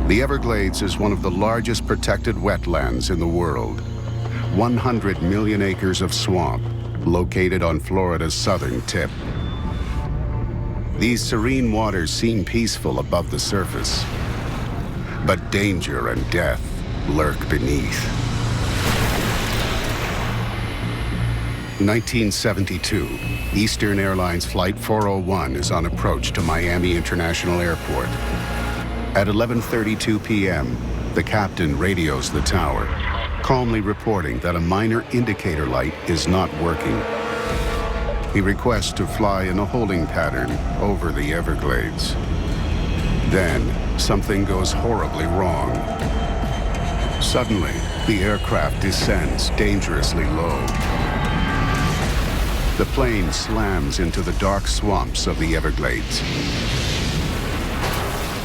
The Everglades is one of the largest protected wetlands in the world. 100 million acres of swamp located on Florida's southern tip. These serene waters seem peaceful above the surface, but danger and death lurk beneath. 1972, Eastern Airlines Flight 401 is on approach to Miami International Airport. At 11:32 p.m., the captain radios the tower, calmly reporting that a minor indicator light is not working. He requests to fly in a holding pattern over the Everglades. Then, something goes horribly wrong. Suddenly, the aircraft descends dangerously low. The plane slams into the dark swamps of the Everglades.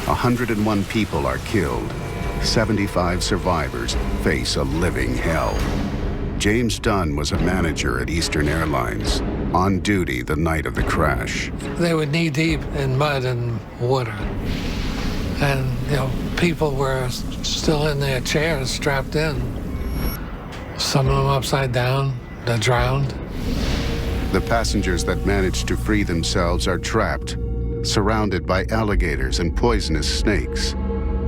101 people are killed. 75 survivors face a living hell. James Dunn was a manager at Eastern Airlines, on duty the night of the crash. They were knee-deep in mud and water. And, people were still in their chairs, strapped in. Some of them upside down, they're drowned. The passengers that managed to free themselves are trapped, surrounded by alligators and poisonous snakes,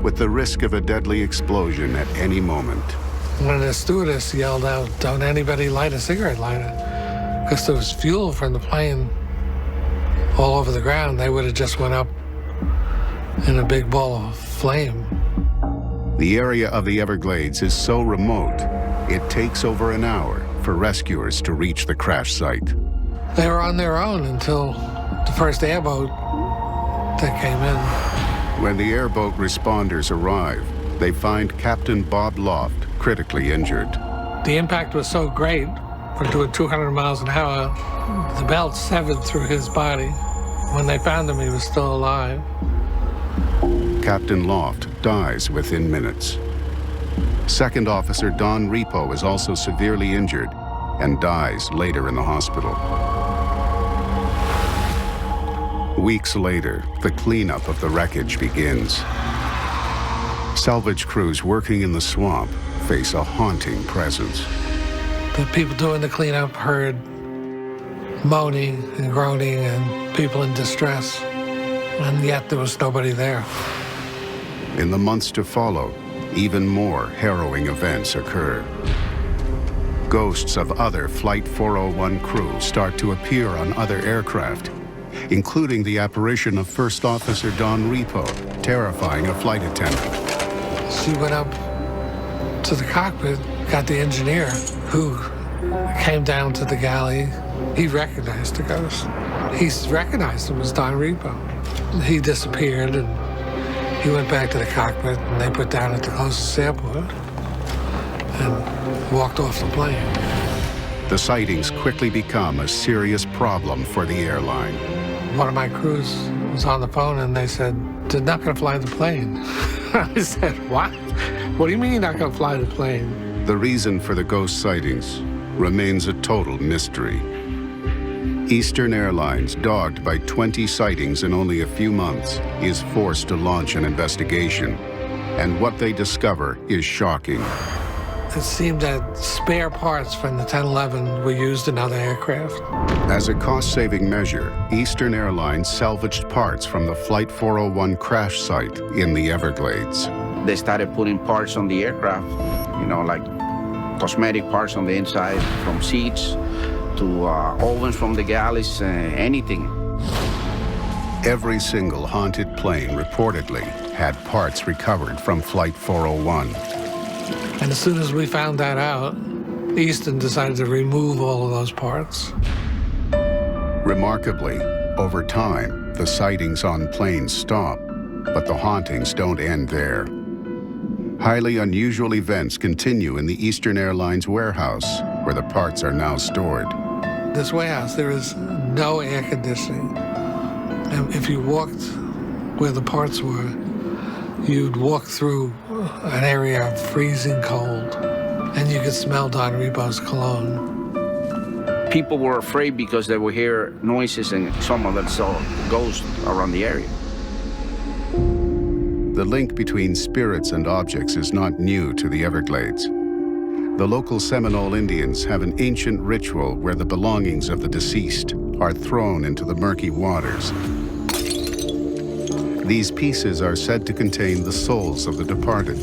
with the risk of a deadly explosion at any moment. When the stewardess yelled out, "Don't anybody light a cigarette lighter," because there was fuel from the plane all over the ground, they would have just went up in a big ball of flame. The area of the Everglades is so remote, it takes over an hour for rescuers to reach the crash site. They were on their own until the first airboat that came in. When the airboat responders arrive, they find Captain Bob Loft critically injured. The impact was so great, for doing 200 miles an hour, the belt severed through his body. When they found him, he was still alive. Captain Loft dies within minutes. Second Officer Don Repo is also severely injured and dies later in the hospital. Weeks later, the cleanup of the wreckage begins. Salvage crews working in the swamp face a haunting presence. The people doing the cleanup heard moaning and groaning and people in distress, and yet there was nobody there. In the months to follow, even more harrowing events occur. Ghosts of other Flight 401 crew start to appear on other aircraft, including the apparition of First Officer Don Repo, terrifying a flight attendant. She went up to the cockpit, got the engineer, who came down to the galley. He recognized the ghost. He recognized him as Don Repo. He disappeared, and he went back to the cockpit, and they put down at the closest airport and walked off the plane. The sightings quickly become a serious problem for the airline. One of my crews was on the phone, and they said, "They're not going to fly the plane." I said, "What? What do you mean you're not going to fly the plane?" The reason for the ghost sightings remains a total mystery. Eastern Airlines, dogged by 20 sightings in only a few months, is forced to launch an investigation, and what they discover is shocking. It seemed that spare parts from the 1011 were used in other aircraft. As a cost-saving measure, Eastern Airlines salvaged parts from the Flight 401 crash site in the Everglades. They started putting parts on the aircraft, like cosmetic parts on the inside, from seats to ovens from the galleys, anything. Every single haunted plane reportedly had parts recovered from Flight 401. And as soon as we found that out, Easton decided to remove all of those parts. Remarkably, over time, the sightings on planes stop, but the hauntings don't end there. Highly unusual events continue in the Eastern Airlines warehouse, where the parts are now stored. This warehouse, there is no air conditioning. And if you walked where the parts were, you'd walk through an area of freezing cold, and you could smell Don Repo's cologne. People were afraid because they would hear noises, and some of them saw ghosts around the area. The link between spirits and objects is not new to the Everglades. The local Seminole Indians have an ancient ritual where the belongings of the deceased are thrown into the murky waters. These pieces are said to contain the souls of the departed.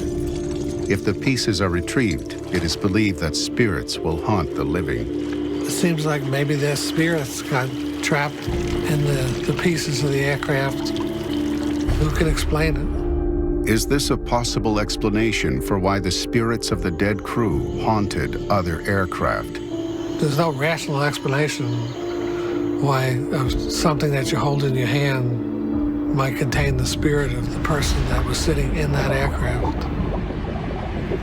If the pieces are retrieved, it is believed that spirits will haunt the living. It seems like maybe their spirits got trapped in the pieces of the aircraft. Who can explain it? Is this a possible explanation for why the spirits of the dead crew haunted other aircraft? There's no rational explanation why something that you hold in your hand might contain the spirit of the person that was sitting in that aircraft.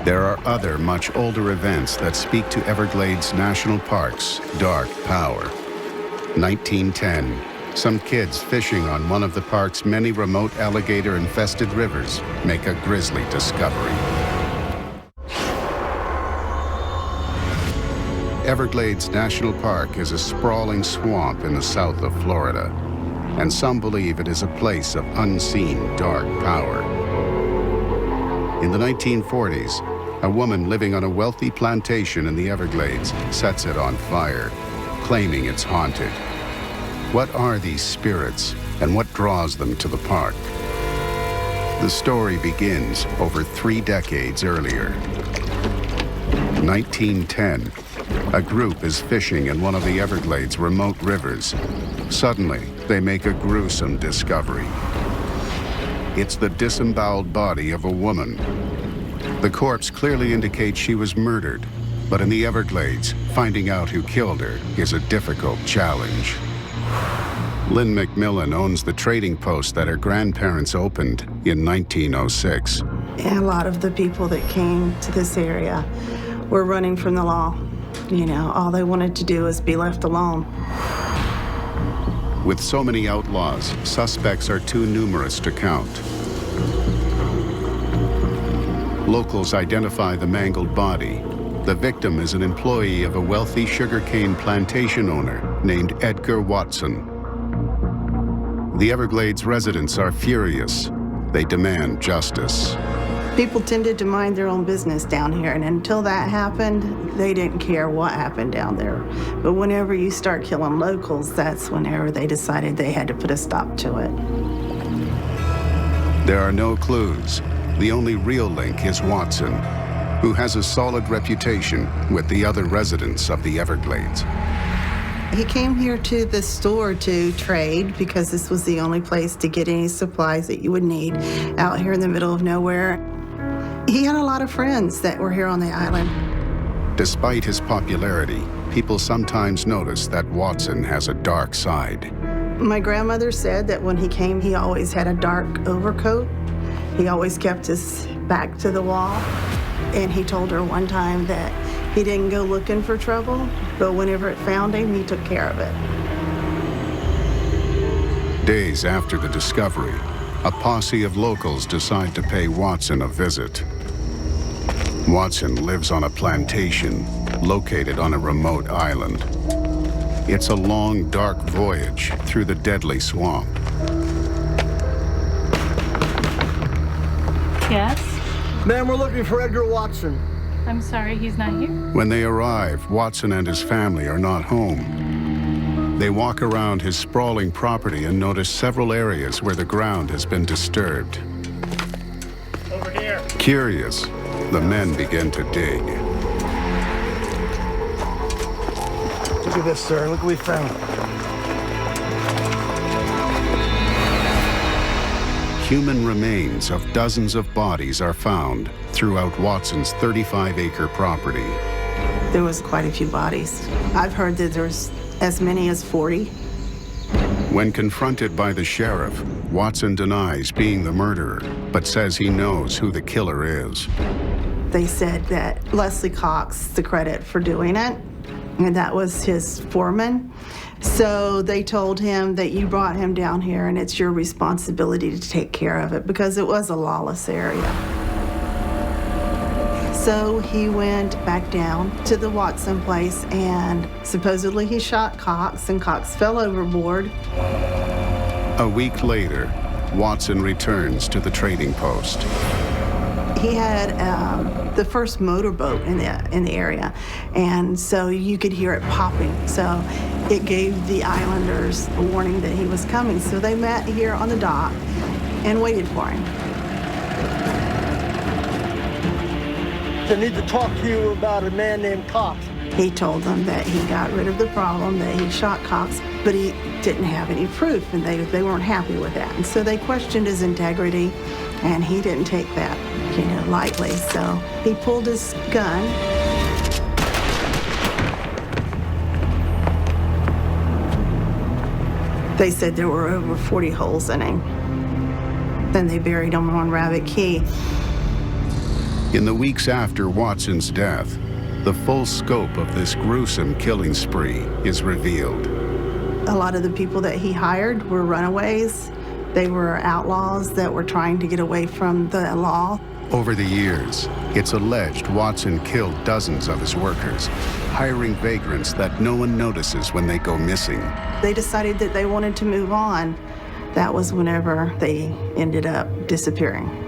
There are other much older events that speak to Everglades National Park's dark power. 1910, some kids fishing on one of the park's many remote alligator-infested rivers make a grisly discovery. Everglades National Park is a sprawling swamp in the south of Florida, and some believe it is a place of unseen dark power. In the 1940s, a woman living on a wealthy plantation in the Everglades sets it on fire, claiming it's haunted. What are these spirits, and what draws them to the park? The story begins over 3 decades earlier. 1910, a group is fishing in one of the Everglades' remote rivers. Suddenly, they make a gruesome discovery. It's the disemboweled body of a woman. The corpse clearly indicates she was murdered, but in the Everglades, finding out who killed her is a difficult challenge. Lynn McMillan owns the trading post that her grandparents opened in 1906. And a lot of the people that came to this area were running from the law. You know, all they wanted to do was be left alone. With so many outlaws, suspects are too numerous to count. Locals identify the mangled body. The victim is an employee of a wealthy sugarcane plantation owner named Edgar Watson. The Everglades residents are furious. They demand justice. People tended to mind their own business down here, and until that happened, they didn't care what happened down there. But whenever you start killing locals, that's whenever they decided they had to put a stop to it. There are no clues. The only real link is Watson, who has a solid reputation with the other residents of the Everglades. He came here to the store to trade because this was the only place to get any supplies that you would need out here in the middle of nowhere. He had a lot of friends that were here on the island. Despite his popularity, people sometimes notice that Watson has a dark side. My grandmother said that when he came, he always had a dark overcoat. He always kept his back to the wall. And he told her one time that he didn't go looking for trouble, but whenever it found him, he took care of it. Days after the discovery, a posse of locals decide to pay Watson a visit. Watson lives on a plantation located on a remote island. It's a long, dark voyage through the deadly swamp. Yes? Ma'am, we're looking for Edgar Watson. I'm sorry, he's not here. When they arrive, Watson and his family are not home. They walk around his sprawling property and notice several areas where the ground has been disturbed. Over here. Curious, the men begin to dig. Look at this, sir. Look what we found. Human remains of dozens of bodies are found throughout Watson's 35-acre property. There was quite a few bodies. I've heard that there's as many as 40. When confronted by the sheriff, Watson denies being the murderer, but says he knows who the killer is. They said that Leslie Cox the credit for doing it, and that was his foreman. So they told him that you brought him down here and it's your responsibility to take care of it because it was a lawless area. So he went back down to the Watson place and supposedly he shot Cox and Cox fell overboard. A week later, Watson returns to the trading post. He had the first motorboat in the area, and so you could hear it popping. So it gave the islanders a warning that he was coming. So they met here on the dock and waited for him. I need to talk to you about a man named Cox. He told them that he got rid of the problem, that he shot Cox, but he didn't have any proof, and they weren't happy with that. And so they questioned his integrity, and he didn't take that, lightly. So he pulled his gun. They said there were over 40 holes in him. Then they buried him on Rabbit Key. In the weeks after Watson's death, the full scope of this gruesome killing spree is revealed. A lot of the people that he hired were runaways. They were outlaws that were trying to get away from the law. Over the years, it's alleged Watson killed dozens of his workers, hiring vagrants that no one notices when they go missing. They decided that they wanted to move on. That was whenever they ended up disappearing.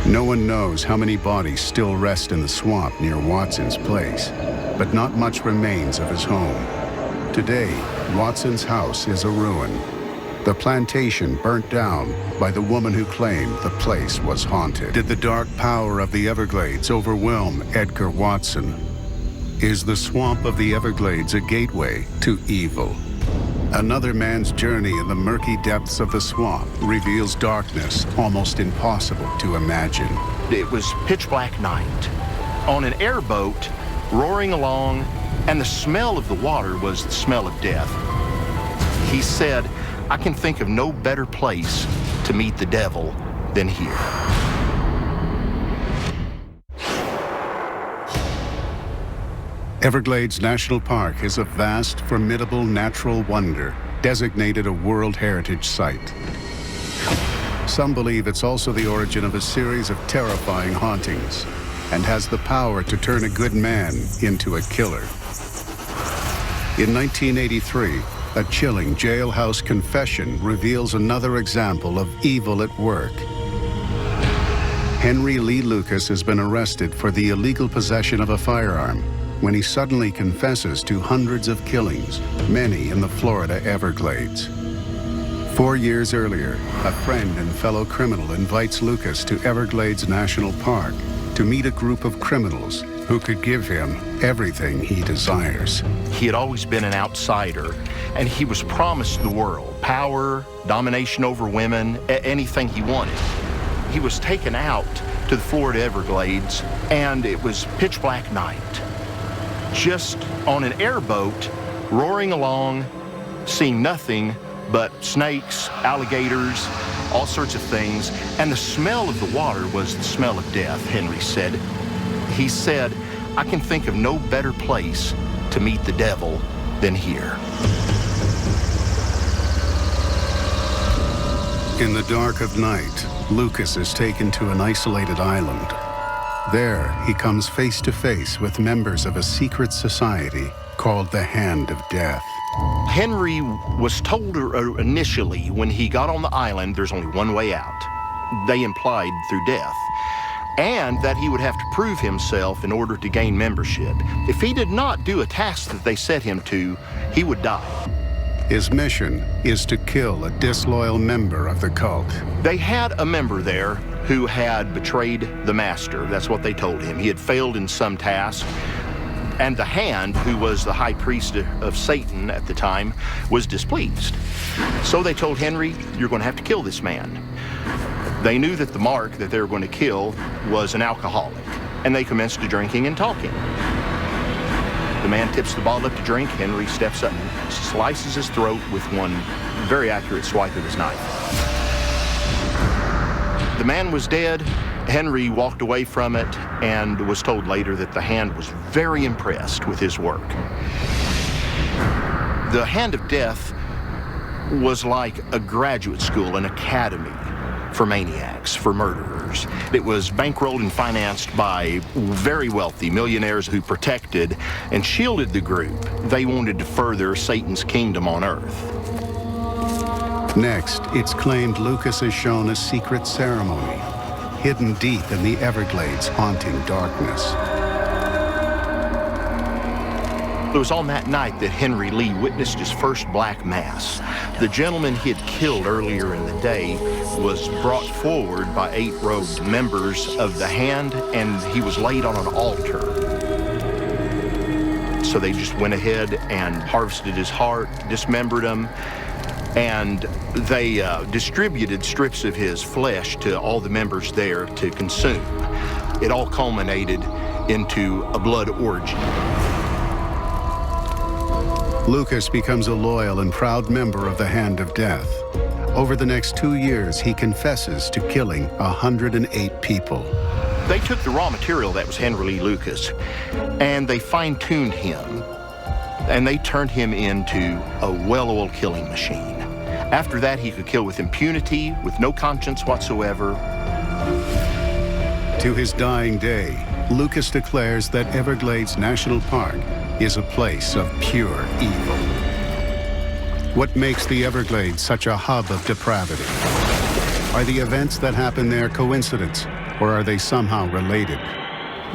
No one knows how many bodies still rest in the swamp near Watson's place, but not much remains of his home. Today, Watson's house is a ruin. The plantation burnt down by the woman who claimed the place was haunted. Did the dark power of the Everglades overwhelm Edgar Watson? Is the swamp of the Everglades a gateway to evil? Another man's journey in the murky depths of the swamp reveals darkness almost impossible to imagine. It was pitch black night on an airboat roaring along, and the smell of the water was the smell of death. He said, "I can think of no better place to meet the devil than here." Everglades National Park is a vast, formidable natural wonder, designated a World Heritage Site. Some believe it's also the origin of a series of terrifying hauntings and has the power to turn a good man into a killer. In 1983, a chilling jailhouse confession reveals another example of evil at work. Henry Lee Lucas has been arrested for the illegal possession of a firearm when he suddenly confesses to hundreds of killings, many in the Florida Everglades. 4 years earlier, a friend and fellow criminal invites Lucas to Everglades National Park to meet a group of criminals who could give him everything he desires. He had always been an outsider, and he was promised the world, power, domination over women, anything he wanted. He was taken out to the Florida Everglades, and it was pitch black night. Just on an airboat, roaring along, seeing nothing but snakes, alligators, all sorts of things, and the smell of the water was the smell of death, Henry said. He said, "I can think of no better place to meet the devil than here." In the dark of night, Lucas is taken to an isolated island. There, he comes face to face with members of a secret society called the Hand of Death. Henry was told initially when he got on the island, there's only one way out. They implied through death, and that he would have to prove himself in order to gain membership. If he did not do a task that they set him to, he would die. His mission is to kill a disloyal member of the cult. They had a member there who had betrayed the master. That's what they told him. He had failed in some task. And the Hand, who was the high priest of Satan at the time, was displeased. So they told Henry, "You're going to have to kill this man." They knew that the mark that they were going to kill was an alcoholic, and they commenced to drinking and talking. The man tips the bottle up to drink. Henry steps up and slices his throat with one very accurate swipe of his knife. The man was dead. Henry walked away from it and was told later that the Hand was very impressed with his work. The Hand of Death was like a graduate school, an academy for maniacs, for murderers. It was bankrolled and financed by very wealthy millionaires who protected and shielded the group. They wanted to further Satan's kingdom on earth. Next, it's claimed Lucas is shown a secret ceremony, hidden deep in the Everglades' haunting darkness. It was on that night that Henry Lee witnessed his first black mass. The gentleman he had killed earlier in the day was brought forward by 8 robed members of the Hand, and he was laid on an altar. So they just went ahead and harvested his heart, dismembered him, and they distributed strips of his flesh to all the members there to consume. It all culminated into a blood orgy. Lucas becomes a loyal and proud member of the Hand of Death. Over the next 2 years, he confesses to killing 108 people. They took the raw material that was Henry Lee Lucas, and they fine-tuned him, and they turned him into a well-oiled killing machine. After that, he could kill with impunity, with no conscience whatsoever. To his dying day, Lucas declares that Everglades National Park is a place of pure evil. What makes the Everglades such a hub of depravity? Are the events that happen there coincidence, or are they somehow related?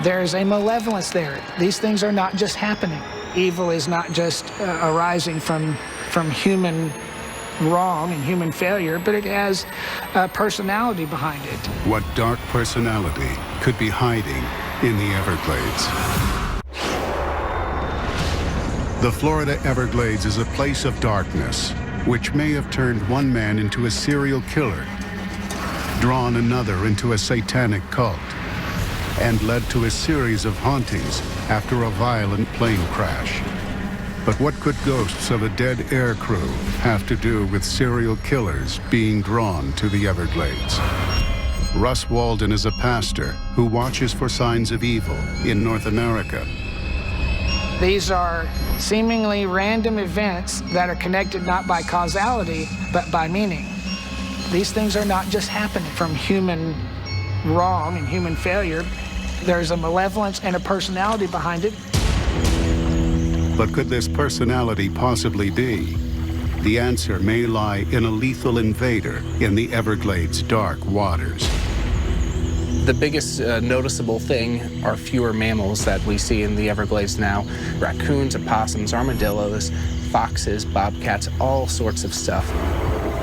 There's a malevolence there. These things are not just happening. Evil is not just arising from human wrong and human failure, but it has a personality behind it. What dark personality could be hiding in the Everglades? The Florida Everglades is a place of darkness, which may have turned one man into a serial killer, drawn another into a satanic cult, and led to a series of hauntings after a violent plane crash. But what could ghosts of a dead air crew have to do with serial killers being drawn to the Everglades? Russ Walden is a pastor who watches for signs of evil in North America. These are seemingly random events that are connected not by causality, but by meaning. These things are not just happening from human wrong and human failure. There's a malevolence and a personality behind it. But could this personality possibly be? The answer may lie in a lethal invader in the Everglades' dark waters. The biggest noticeable thing are fewer mammals that we see in the Everglades now. Raccoons, opossums, armadillos, foxes, bobcats, all sorts of stuff.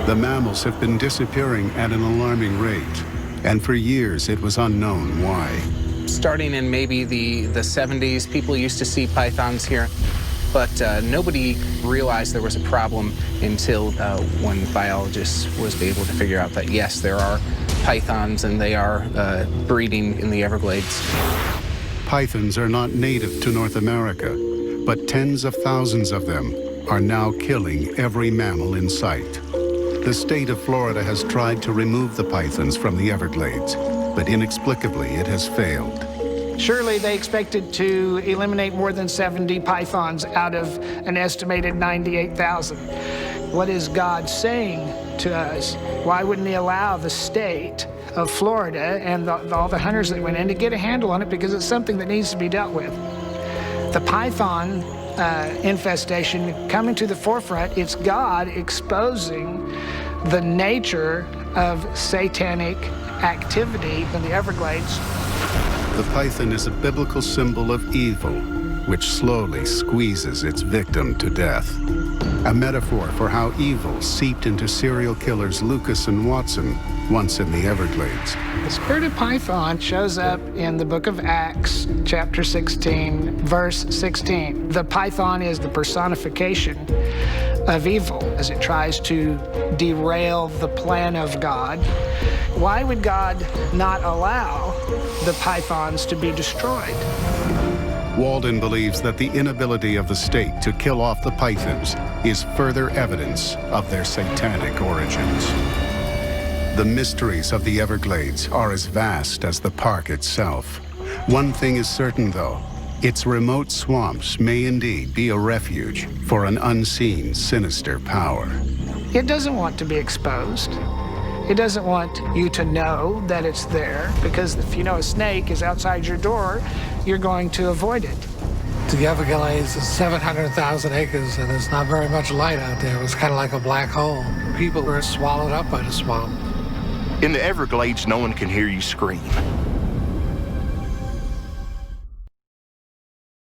The mammals have been disappearing at an alarming rate, and for years it was unknown why. Starting in maybe the 70s, people used to see pythons here, but nobody realized there was a problem until when biologists was able to figure out that yes, there are pythons and they are breeding in the Everglades. Pythons are not native to North America, but tens of thousands of them are now killing every mammal in sight. The state of Florida has tried to remove the pythons from the Everglades, but inexplicably it has failed. Surely they expected to eliminate more than 70 pythons out of an estimated 98,000. What is God saying to us? Why wouldn't he allow the state of Florida and all the hunters that went in to get a handle on it, because it's something that needs to be dealt with? The python infestation coming to the forefront, it's God exposing the nature of satanic activity in the Everglades. The python is a biblical symbol of evil, which slowly squeezes its victim to death. A metaphor for how evil seeped into serial killers Lucas and Watson once in the Everglades. The spirit of Python shows up in the book of Acts, chapter 16, verse 16. The python is the personification of evil as it tries to derail the plan of God. Why would God not allow the pythons to be destroyed? Walden believes that the inability of the state to kill off the pythons is further evidence of their satanic origins. The mysteries of the Everglades are as vast as the park itself. One thing is certain, though. Its remote swamps may indeed be a refuge for an unseen, sinister power. It doesn't want to be exposed. It doesn't want you to know that it's there, because if you know a snake is outside your door, you're going to avoid it. The Everglades is 700,000 acres, and there's not very much light out there. It was kind of like a black hole. People were swallowed up by the swamp. In the Everglades, no one can hear you scream.